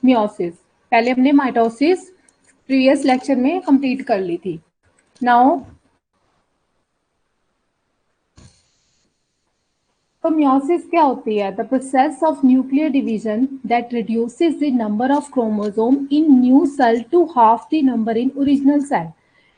Meiosis. पहले हमने mitosis previous lecture में कंप्लीट कर ली थी। नाउ तो मियोसिस क्या होती है? The process of nuclear division that reduces the number of chromosome in new cell to half the number in original cell.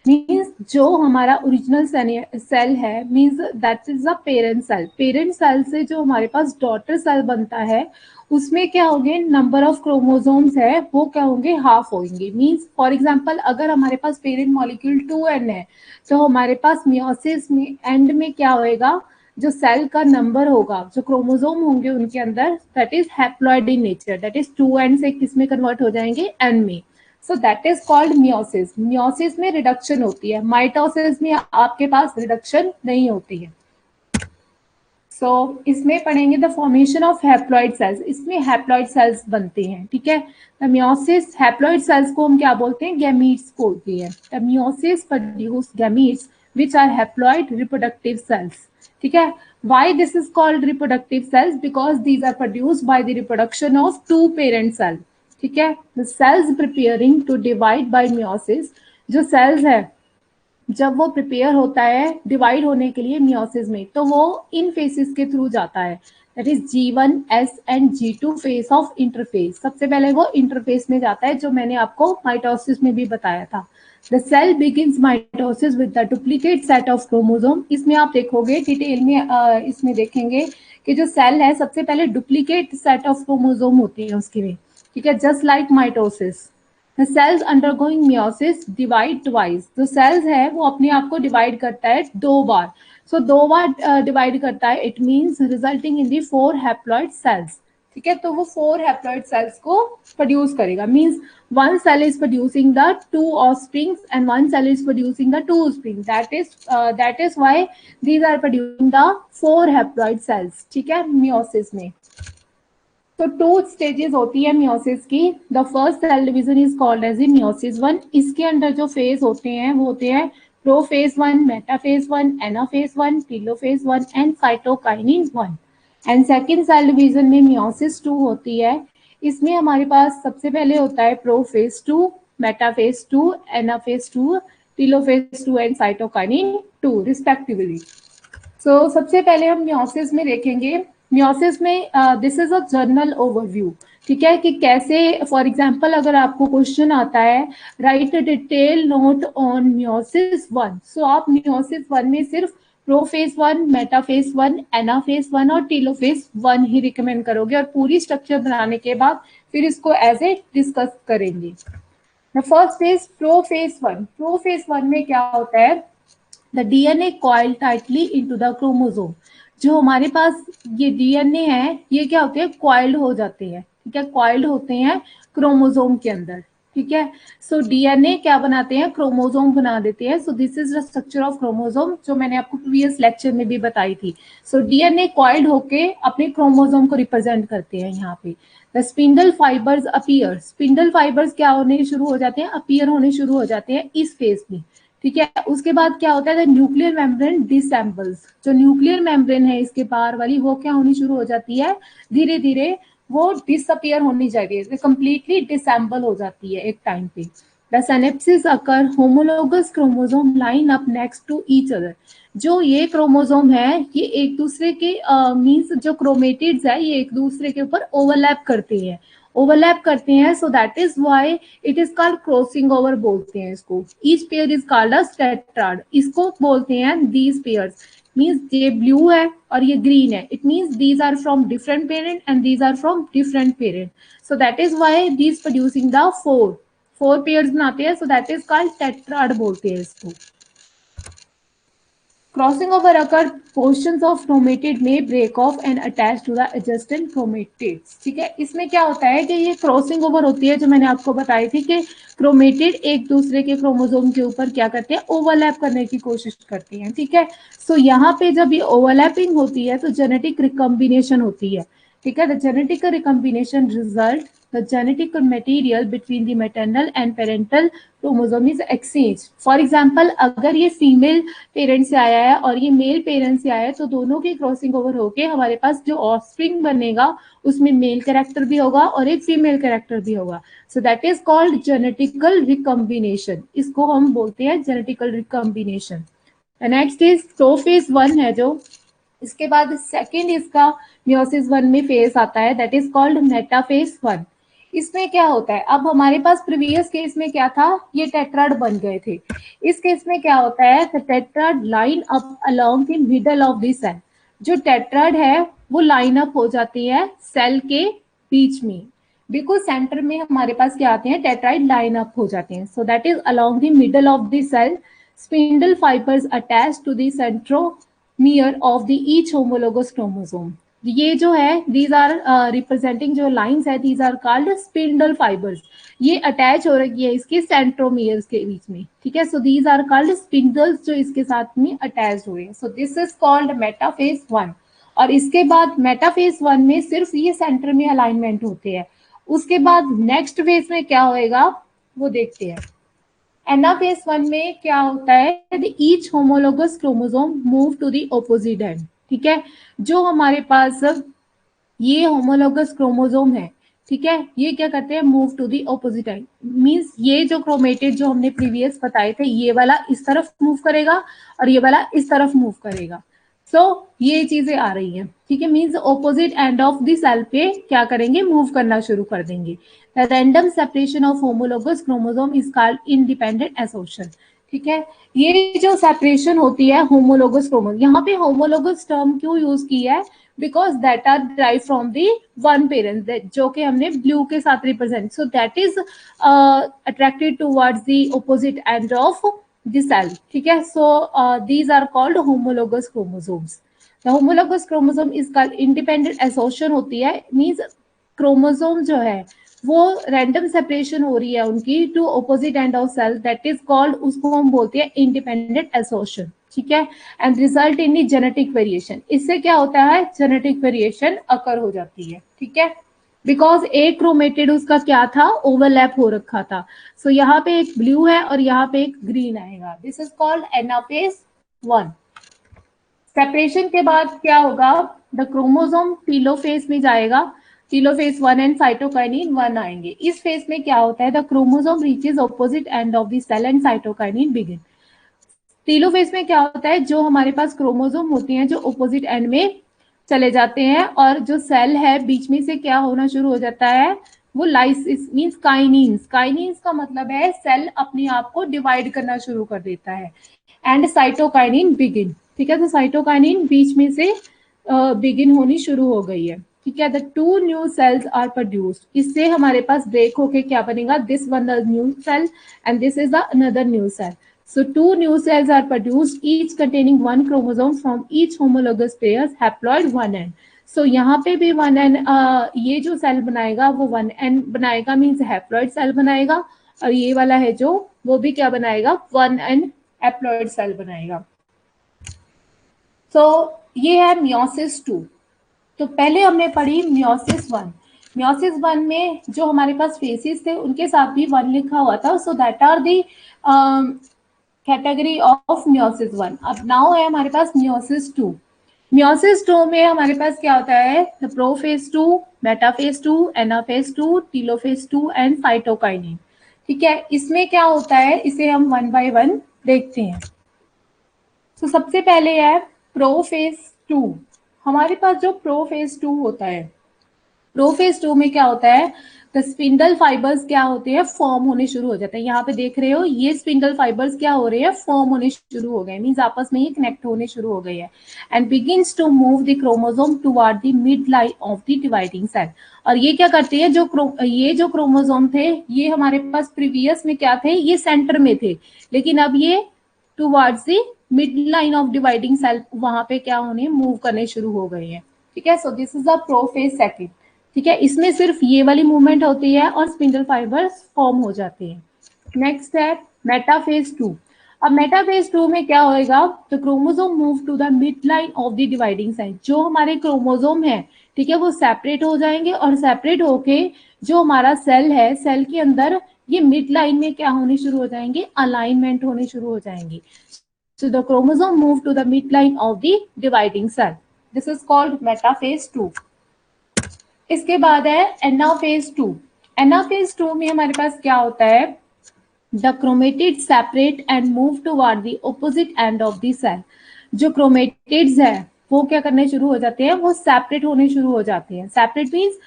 Means जो हमारा ओरिजिनल सेल है, means that is a parent cell. Parent cell से जो हमारे पास daughter cell बनता है, उसमें क्या होंगे, नंबर ऑफ क्रोमोसोम्स है वो क्या होंगे, हाफ होंगे। मीन्स फॉर एग्जांपल अगर हमारे पास पेरेंट मॉलिक्यूल 2n है, तो हमारे पास मियोसिस में एंड में क्या होएगा, जो सेल का नंबर होगा, जो क्रोमोसोम होंगे उनके अंदर, that is haploid in nature, that is 2n से किस में कन्वर्ट हो जाएंगे, n में। सो that is called meiosis. Meiosis में रिडक्शन होती है, माइटोसिस में आपके पास रिडक्शन नहीं होती है। सो इसमें पढ़ेंगे the formation of haploid cells, इसमें हैप्लॉइड सेल्स बनते हैं, ठीक है। द मियोसिस, हैप्लॉइड सेल्स को हम क्या बोलते हैं, गैमीट्स बोलते हैं। The meiosis produce gametes which are haploid reproductive cells, ठीक है। Why this is called reproductive cells? Because these are produced by the reproduction of two parent cell, ठीक है। The cells preparing to divide by meiosis, जो cells है जब वो prepare होता है डिवाइड होने के लिए मियोसिस में, तो वो इन फेसेस के थ्रू जाता है, that is G1, S and G2 face of interface. सबसे पहले वो इंटरफेस में जाता है, जो मैंने आपको माइटोसिस में भी बताया था। The cell begins mitosis with the duplicate set of chromosome. इसमें आप देखोगे डिटेल में, इसमें देखेंगे कि जो सेल है सबसे पहले डुप्लीकेट सेट ऑफ क्रोमोसोम होती है उसके में, ठीक है, just like mitosis. The cells undergoing meiosis divide twice. जो cells है वो अपने आप को डिवाइड करता है दो बार। So दो बार डिवाइड करता है, it means resulting in the 4 haploid cells. ठीक है, तो वो 4 haploid cells को प्रोड्यूस करेगा। Means one cell is producing the 2 offsprings and one cell is producing the 2 offspring. That is why these are producing the 4 haploid cells, ठीक है, meiosis में। तो 2 स्टेजेस होती है मियोसिस की। The first cell division is called as meiosis 1। इसके अंदर जो फेज होते हैं वो होते हैं prophase 1, metaphase 1, anaphase 1, telophase 1 and cytokinin 1। And second cell division में मियोसिस 2 होती है। इसमें हमारे पास सबसे पहले होता है prophase 2, metaphase 2, anaphase 2, telophase 2 and cytokinin 2 respectively. So सबसे पहले हम मियोसिस में देखेंगे। मियोसिस में this is a general overview, ठीक है, कि कैसे, फॉर एग्जांपल अगर आपको क्वेश्चन आता है right detail note on meiosis 1, सो आप मियोसिस 1 में सिर्फ प्रोफेज 1, मेटाफेज 1, एनाफेज 1 और टेलोफेज 1 ही रिकमेंड करोगे, और पूरी स्ट्रक्चर बनाने के बाद फिर इसको एज ए डिस्कस करेंगे। The first is prophase 1। Prophase 1 में क्या होता है, the DNA coil tightly into the chromosome. जो हमारे पास ये डीएनए है, ये क्या होते हैं, कॉइल्ड हो जाते हैं, ठीक है, कॉइल्ड होते हैं क्रोमोसोम के अंदर, ठीक है। सो डीएनए क्या बनाते हैं, क्रोमोसोम बना देते हैं। So this is the structure of chromosome, जो मैंने आपको प्रीवियस लेक्चर में भी बताई थी। सो डीएनए कॉइल्ड होके अपने क्रोमोसोम को रिप्रेजेंट करते हैं यहाँ पे। The spindle fibres appear. Spindle fibres क्या होने शुरू हो जाते हैं, अपीयर होने शुरू हो जाते हैं इस फेज में, ठीक है। उसके बाद क्या होता है, द न्यूक्लियर मेम्ब्रेन डिसएम्बल्स। जो न्यूक्लियर मेम्ब्रेन है इसके बाहर वाली, वो क्या होनी शुरू हो जाती है, धीरे धीरे वो डिसअपियर होनी चाहिए, कंप्लीटली डिसएम्बल हो जाती है एक टाइम पे। The synapsis occur homologous chromosome line up next to each other. जो ये क्रोमोसोम है ये एक दूसरे के मीन्स जो क्रोमेटिड्स है ये एक दूसरे के ऊपर ओवरलैप करते हैं, so that is why it is called crossing over बोलते हैं इसको। Each pair is called a tetrad, इसको बोलते हैं दीज पेयर्स। मीन्स ये ब्लू है और ये ग्रीन है, it means these are from different parent and these are from different parent, so that is why these producing the four pairs बनाते हैं, so that is called tetrad बोलते हैं इसको। Crossing over occur, portions of chromatid may break off and attach to the adjacent chromatids, ठीक है। इसमें क्या होता है कि ये क्रॉसिंग ओवर होती है, जो मैंने आपको बताई थी कि क्रोमेटिड एक दूसरे के क्रोमोसोम के ऊपर क्या करते हैं, ओवरलैप करने की कोशिश करती हैं, ठीक है। सो यहाँ पे जब ये ओवरलैपिंग होती है तो जेनेटिक रिकॉम्बिनेशन होती है, ठीक है, the genetic recombination result the genetic material between the maternal and parental chromosome is exchanged. For example, अगर ये फीमेल पेरेंट से आया है और ये मेल पेरेंट से आया है, तो दोनों की क्रॉसिंग ओवर होके हमारे पास जो ऑफस्प्रिंग बनेगा उसमें मेल कैरेक्टर भी होगा और एक फीमेल कैरेक्टर भी होगा. सो that is called genetical recombination. इसको हम बोलते हैं genetical recombination. Next is prophase 1 है जो, इसके बाद सेकेंड इसका मियोसिस 1 में फेज आता है, दैट इज कॉल्ड मेटाफेज 1. इसमें क्या होता है, अब हमारे पास प्रीवियस केस में क्या था, ये टेट्राड बन गए थे. इस केस में क्या होता है, the tetrad line up along the middle of the cell. जो टेट्राड है वो लाइन अप हो जाती है सेल के बीच में. बिल्कुल सेंटर में हमारे पास क्या आते हैं, टेट्राइड लाइन अप हो जाते हैं. So that is along the middle of the cell. Spindle fibres attach to the centromere of the each homologous chromosome. ये जो है, दीज आर रिप्रेजेंटिंग जो लाइंस है, these are called spindle fibres. ये attach हो रही है इसके सेंट्रोमियर्स के बीच में. ठीक है, so these are called spindles जो इसके साथ में अटैच हुए हैं. So this is called metaphase 1. और इसके बाद मेटाफेज 1 में सिर्फ ये सेंटर में अलाइनमेंट होते हैं. उसके बाद नेक्स्ट फेज में क्या होएगा वो देखते हैं. एनाफेज 1 में क्या होता है, each homologous chromosome move to the opposite end. ठीक है, जो हमारे पास ये होमोलोगस क्रोमोसोम है, ठीक है, ये क्या करते हैं, move to the opposite end. Means ये जो क्रोमेटिड जो हमने प्रीवियस बताए थे, ये वाला इस तरफ मूव करेगा और ये वाला इस तरफ मूव करेगा. सो ये चीजें आ रही हैं. ठीक है, means opposite end of the cell पे क्या करेंगे, मूव करना शुरू कर देंगे. The random separation of homologous chromosome is called independent association. ठीक है, ये जो सेपरेशन होती है होमोलोगस क्रोमोसोम, यहाँ पे होमोलोगस टर्म क्यों यूज की है, because that are drive from the one parent, जो कि हमने ब्लू के साथ represent. So that is attracted towards the opposite end of the cell. ठीक है, so these are called homologous chromosomes. The homologous chromosome is called independent association होती है. Means chromosome जो है वो रैंडम सेपरेशन हो रही है उनकी to opposite end of cell, that is called, उसको हम बोलते हैं इंडिपेंडेंट एसोसिएशन. ठीक है, and result in the genetic variation. इससे क्या होता है, जेनेटिक वेरिएशन अकर हो जाती है. ठीक है, बिकॉज एक क्रोमेटिड उसका क्या था, ओवरलैप हो रखा था. सो यहाँ पे एक ब्लू है और यहाँ पे एक ग्रीन आएगा. This is called anaphase 1. Separation के बाद क्या होगा, द क्रोमोसोम टीलोफेज में जाएगा. टीलोफेज 1 एंड साइटोकाइनिन 1 आएंगे. इस फेज में क्या होता है, the chromosome reaches opposite end of the cell and cytokinin begin. Telophase में क्या होता है, जो हमारे पास क्रोमोसोम होते हैं जो ऑपोजिट एंड में चले जाते हैं और जो सेल है बीच में से क्या होना शुरू हो जाता है, वो लाइसिस मींस काइनिन्स. काइनिन्स का मतलब है सेल अपने आप को डिवाइड करना शुरू कर देता है. And cytokinin begin. ठीक है, तो साइटोकाइनिन बीच में से बिगिन होनी शुरू हो गई है. ठीक है, the two new cells are produced. इससे हमारे पास ब्रेक होके क्या बनेगा, this one the new cell and this is the another new cell. So two new cells are produced, each containing one chromosome from each homologous pairs, haploid 1n. So यहाँ पे भी 1n, ये जो cell बनाएगा वो 1n बनाएगा, means haploid cell बनाएगा. और ये वाला है जो, वो भी क्या बनाएगा, 1n हैप्लॉइड सेल बनाएगा. So ये है मियोसिस 2. तो पहले हमने पढ़ी मियोसिस 1. मियोसिस 1 में जो हमारे पास फेसिस थे उनके साथ भी 1 लिखा हुआ था. So that are the category of meiosis 1. अब नाउ है हमारे पास मियोसिस 2. मियोसिस 2 में हमारे पास क्या होता है, the prophase 2, metaphase 2, anaphase 2, telophase 2 and cytokinin. ठीक है, इसमें क्या होता है, इसे हम 1 by 1 देखते हैं. तो सबसे पहले है प्रोफेज 2. हमारे पास जो प्रोफेज 2 होता है, प्रोफेज 2 में क्या होता है, द स्पिंडल फाइबर्स क्या होते हैं, फॉर्म होने शुरू हो जाते हैं. यहाँ पे देख रहे हो ये स्पिंडल फाइबर्स क्या हो रहे हैं, फॉर्म होने शुरू हो गए, मींस आपस में ही कनेक्ट होने शुरू हो गए हैं. And begins to move the chromosome toward the mid line of the dividing cell. और ये क्या करते हैं, ये जो क्रोमोसोम थे ये हमारे पास प्रीवियस में क्या थे, ये सेंटर में थे, लेकिन अब ये towards the mid line of dividing cell वहां पे क्या होने, मूव करने शुरू हो गए हैं. ठीक है, so this is the prophase second. ठीक है, इसमें सिर्फ ये वाली मूवमेंट होती है और स्पिंडल फाइबर्स फॉर्म हो जाते हैं. नेक्स्ट है मेटाफेज 2. अब मेटाफेज 2 में क्या होएगा, the chromosome move to the mid line of the dividing side. जो हमारे क्रोमोसोम है, ठीक है, वो सेपरेट हो जाएंगे और सेपरेट होके जो हमारा सेल है, सेल के अंदर ये मिड लाइन में क्या होने शुरू हो जाएंगे, अलाइनमेंट होने शुरू हो जाएंगे. So the chromosome move to the midline of the dividing cell. This is called metaphase 2. इसके बाद है एनाफेज 2. एनाफेज 2 में हमारे पास क्या होता है, the chromatid separate and move toward the opposite end of the cell. जो क्रोमेटिड्स है वो क्या करने शुरू हो जाते हैं, वो सेपरेट होने शुरू हो जाते हैं. सेपरेट मीन्स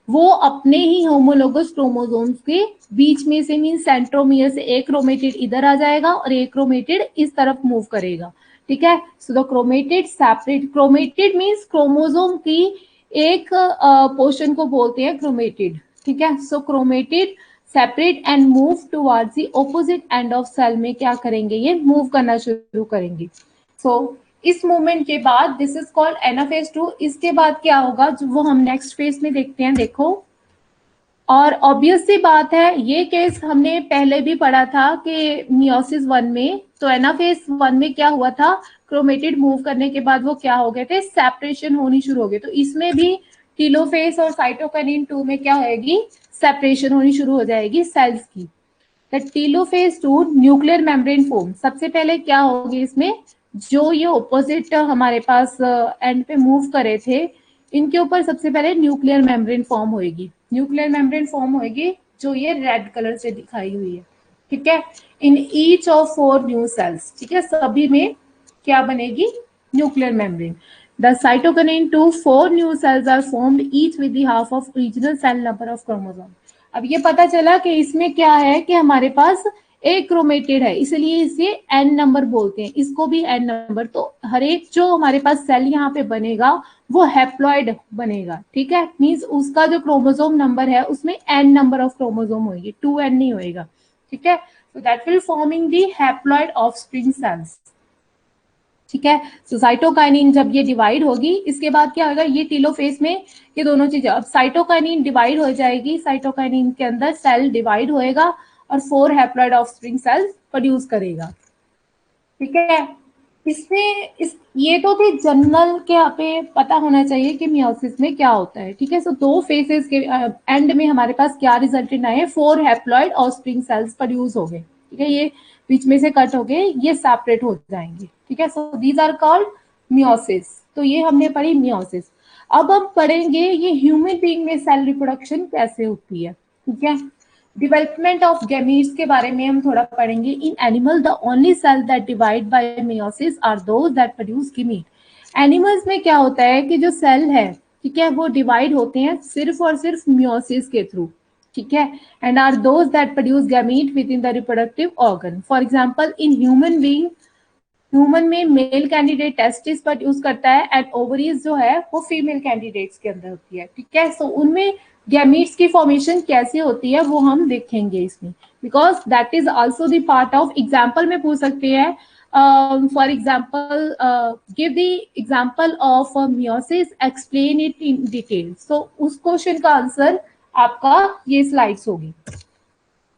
वो अपने ही होमोलोगस क्रोमोसोम्स के बीच में से, मीन सेंट्रोमियर से एक क्रोमेटिड इधर आ जाएगा और एक क्रोमेटिड इस तरफ मूव करेगा. ठीक है, so the chromatid separate. Chromatid means chromosome की एक पोर्शन को बोलते हैं क्रोमेटिड. ठीक है, so chromatid separate and move towards the opposite end of cell में क्या करेंगे, ये मूव करना शुरू करेंगे. सो इस मूवमेंट के बाद दिस इज कॉल्ड एनाफेज 2. इसके बाद क्या होगा, जो वो हम नेक्स्ट फेज में देखते हैं. देखो, और ऑब्वियस सी बात है, ये केस हमने पहले भी पढ़ा था कि मियोसिस 1 में. तो एनाफेज 1 में क्या हुआ था, क्रोमेटिड मूव करने के बाद वो क्या हो गए थे, सेपरेशन होनी शुरू हो गई. तो इसमें भी टीलोफेज और साइटोकिनिन 2 में क्या होगी, सेपरेशन होनी शुरू हो जाएगी सेल्स की. The telophase 2 nuclear membrane form. सबसे पहले क्या होगी इसमें, जो ये ऑपोजिट हमारे पास एंड पे मूव करे थे, इनके ऊपर सबसे पहले न्यूक्लियर मेम्ब्रेन फॉर्म होगी. न्यूक्लियर मेम्ब्रेन फॉर्म होगी जो ये रेड कलर से दिखाई हुई है. ठीक है, in each of 4 new cells. ठीक है, सभी में क्या बनेगी, nuclear membrane. The cytokinin 2 4 new cells are formed each with the half of original cell number of chromosome. अब ये पता चला कि इसमें क्या है कि हमारे पास एक क्रोमेटिड है, इसलिए इसे एन नंबर बोलते हैं, इसको भी एन नंबर. तो हर एक जो हमारे पास सेल यहाँ पे बनेगा वो हैप्लॉइड बनेगा. ठीक है, मींस उसका जो क्रोमोसोम नंबर है उसमें एन नंबर ऑफ क्रोमोसोम होगी, 2n नहीं होएगा. ठीक है, so that will forming the haploid offspring cells. ठीक है, सो साइटोकाइनिन जब ये डिवाइड होगी, इसके बाद क्या होगा, ये टीलोफेज में ये दोनों चीजें, अब साइटोकाइनिन डिवाइड हो जाएगी, साइटोकाइनिन के अंदर सेल डिवाइड होएगा और 4 हैप्लॉइड ऑफस्प्रिंग सेल्स प्रोड्यूस करेगा. ठीक है, इसमें ये तो थे जनरल के यहाँ पे पता होना चाहिए कि मियोसिस में क्या होता है. ठीक है, सो 2 फेजेस के एंड में हमारे पास क्या रिजल्टेंट आए, 4 हैप्लॉइड ऑफस्प्रिंग सेल्स प्रोड्यूस हो गए. ठीक है, ये बीच में से कट हो गए, ये सेपरेट हो जाएंगे. ठीक है, so these are called meiosis. तो ये हमने पढ़ी मियोसिस. अब हम पढ़ेंगे ये ह्यूमन बीइंग में सेल रिप्रोडक्शन कैसे होती है. ठीक है, डेवलपमेंट ऑफ गैमीट्स के बारे में हम थोड़ा पढ़ेंगे. In animal the only cell that divide by meiosis are those that produce gamete. Animals में क्या होता है कि जो सेल है, ठीक है, वो डिवाइड होते हैं सिर्फ और सिर्फ मेयोसिस के थ्रू. ठीक है, and are those that produce gamete within the reproductive organ. For example in human being, human में मेल कैंडिडेट टेस्टिस प्रोड्यूस करता है एंड ओवरीज जो है वो फीमेल कैंडिडेट्स के अंदर होती है. ठीक है, सो उनमें गैमीट्स की फॉर्मेशन कैसे होती है वो हम देखेंगे इसमें, because that is also the part of. Example में पूछ सकते हैं, for example give the example of meiosis, explain it in detail. So उस क्वेश्चन का आंसर आपका ये स्लाइड्स होगी.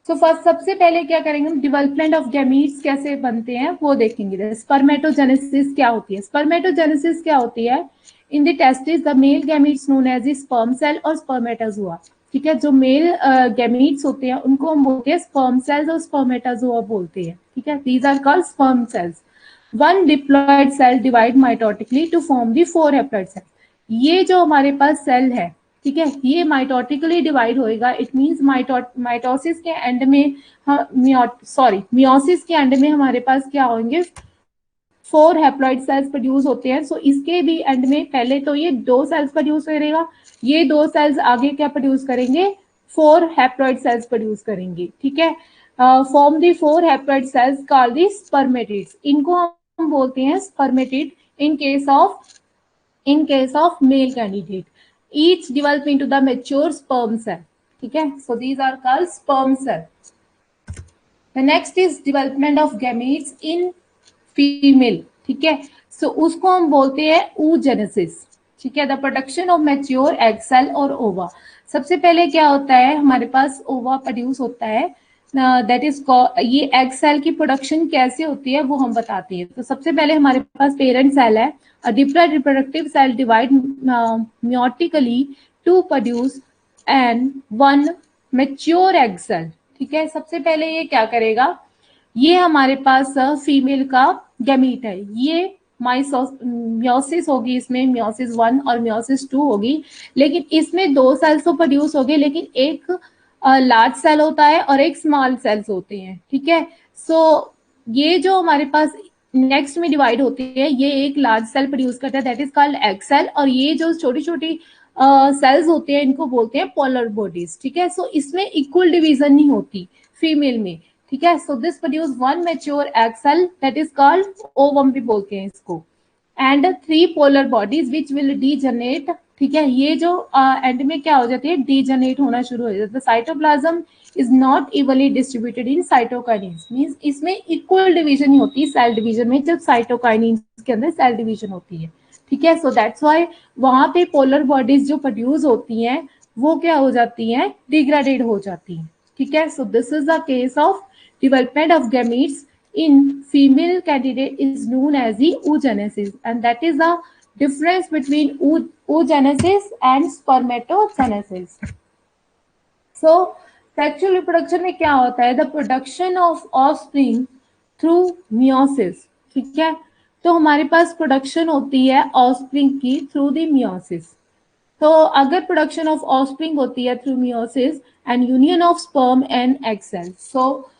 सो फर्स्ट सबसे पहले क्या करेंगे हम, डेवलपमेंट ऑफ गैमीट्स कैसे बनते हैं वो देखेंगे. स्पर्मेटोजेनेसिस क्या होती है. स्पर्मेटोजेनेसिस क्या होती है, in the testis the male gametes known as sperm cell और स्पर्मेटाजोआ. ठीक है, जो मेल गैमीट्स होते हैं उनको हम बोलते हैं स्पर्म सेल्स और स्पर्मेटाजोआ बोलते हैं. ठीक है, these are called sperm cells. One diploid cell divide mitotically to form the 4 haploid cell. ये जो हमारे पास सेल है, ठीक है, ये माइटोटिकली डिवाइड होएगा. इट मींस माइटोसिस के एंड में, मियोसिस के एंड में हमारे पास क्या होंगे, 4 हैप्लॉइड सेल्स प्रोड्यूस होते हैं. सो इसके भी एंड में पहले तो ये 2 सेल्स प्रोड्यूस करेगा, ये 2 सेल्स आगे क्या प्रोड्यूस करेंगे, 4 हैप्लॉइड सेल्स प्रोड्यूस करेंगे. ठीक है, form the 4 haploid cells called the spermatids. इनको हम बोलते हैं spermatid in case of male candidate. each develop into the mature sperm cell. ठीक है, so these are called sperm cell. The next is development of gametes in female. ठीक है, so उसको हम बोलते हैं oogenesis. ठीक है, the production of mature egg cell और ova. सबसे पहले क्या होता है, हमारे पास ओवा प्रोड्यूस होता है. दैट इज ये एग सेल की प्रोडक्शन कैसे होती है वो हम बताते हैं। तो सबसे पहले हमारे पास पेरेंट सेल है, a different reproductive cell divide meiotically to produce and one mature egg cell। ठीक है, सबसे पहले ये क्या करेगा, ये हमारे पास फीमेल का गैमीट है, ये म्योसिस होगी, इसमें म्योसिस 1 और म्योसिस 2 होगी, लेकिन इसमें 2 सेल्स तो प्रोड्यूस होगी, लेकिन एक लार्ज सेल होता है और एक स्मॉल सेल्स होते हैं। ठीक है, सो ये जो हमारे पास नेक्स्ट में डिवाइड होती है, ये एक लार्ज सेल प्रोड्यूस करता है, that is called egg cell, और ये जो छोटी छोटी सेल्स होते हैं इनको बोलते हैं पोलर बॉडीज। ठीक है, सो इसमें इक्वल डिवीजन नहीं होती फीमेल में। ठीक है, so this produce one mature egg cell that is called ovum भी बोलते हैं इसको, and 3 polar bodies which will degenerate. ठीक है, ये जो एंड में क्या हो जाती है, डीजनरेट होना शुरू हो जाता है। Cytoplasm is not evenly distributed in cytokinesis, means इसमें इक्वल डिवीजन ही होती है सेल डिवीजन में, जब साइटोकाइनेस के अंदर सेल डिवीजन होती है। ठीक है, सो दैट्स व्हाई वहां पे पोलर बॉडीज जो प्रोड्यूस होती हैं वो क्या हो जाती हैं, डिग्रेडेड हो जाती हैं। ठीक है, so this is the case of development of gametes in female candidate is known as the oogenesis, and that is the difference between oogenesis and spermatogenesis. So sexual reproduction में क्या होता है, the production of offspring through meiosis। ठीक है, तो हमारे पास production होती है ऑफस्प्रिंग की थ्रू द मियोसिस। तो अगर प्रोडक्शन ऑफ ऑफस्प्रिंग होती है through meiosis and union of sperm and egg cell, so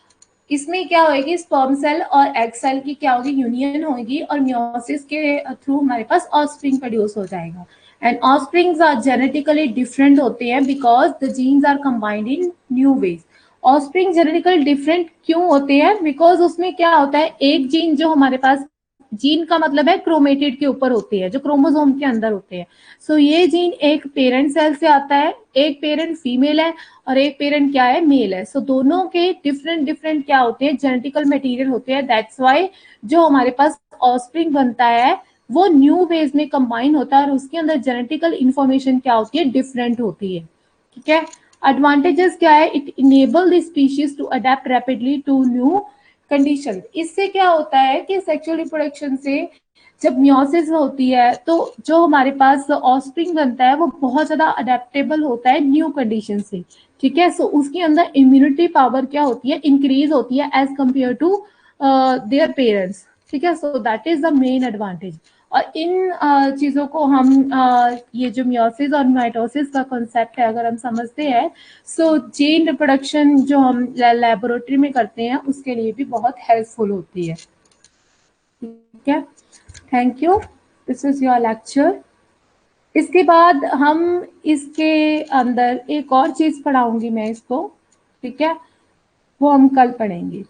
इसमें क्या होगी, स्पर्म सेल और एग सेल की क्या होगी, यूनियन होगी, और मियोसिस के थ्रू हमारे पास ऑफस्प्रिंग प्रोड्यूस हो जाएगा। And offsprings are genetically different होते हैं because the genes are combined in new ways. Offspring genetically different क्यों होते हैं, बिकॉज उसमें क्या होता है, एक जीन जो हमारे पास, जीन का मतलब है क्रोमेटिड के ऊपर होती है, जो क्रोमोसोम के अंदर होते हैं। सो ये जीन एक पेरेंट सेल से आता है, एक पेरेंट फीमेल है और एक पेरेंट क्या है, मेल है। सो दोनों के डिफरेंट डिफरेंट क्या होते हैं, जेनेटिकल मटेरियल होते हैं। दैट्स व्हाई जो हमारे पास ऑफस्प्रिंग बनता है वो न्यू वेज में कंबाइन होता है और उसके अंदर जेनेटिकल इंफॉर्मेशन क्या होती है, डिफरेंट होती है। ठीक है, एडवांटेजेस क्या है, it enable the species to adapt rapidly to new condition. इससे क्या होता है कि सेक्सुअल रिप्रोडक्शन से जब मियोसिस होती है तो जो हमारे पास ऑफस्प्रिंग बनता है वो बहुत ज्यादा अडेप्टेबल होता है न्यू कंडीशन से। ठीक है, सो उसके अंदर इम्यूनिटी पावर क्या होती है, इंक्रीज होती है as compare to their parents. ठीक है, so that is the main advantage. और इन चीजों को हम ये जो मियोसिस और माइटोसिस का कॉन्सेप्ट है अगर हम समझते हैं, सो जीन रिप्रोडक्शन जो हम लेबोरेटरी में करते हैं उसके लिए भी बहुत हेल्पफुल होती है। ठीक है, thank you, this is your lecture. इसके बाद हम इसके अंदर एक और चीज पढ़ाऊंगी मैं इसको। ठीक है, वो हम कल पढ़ेंगे।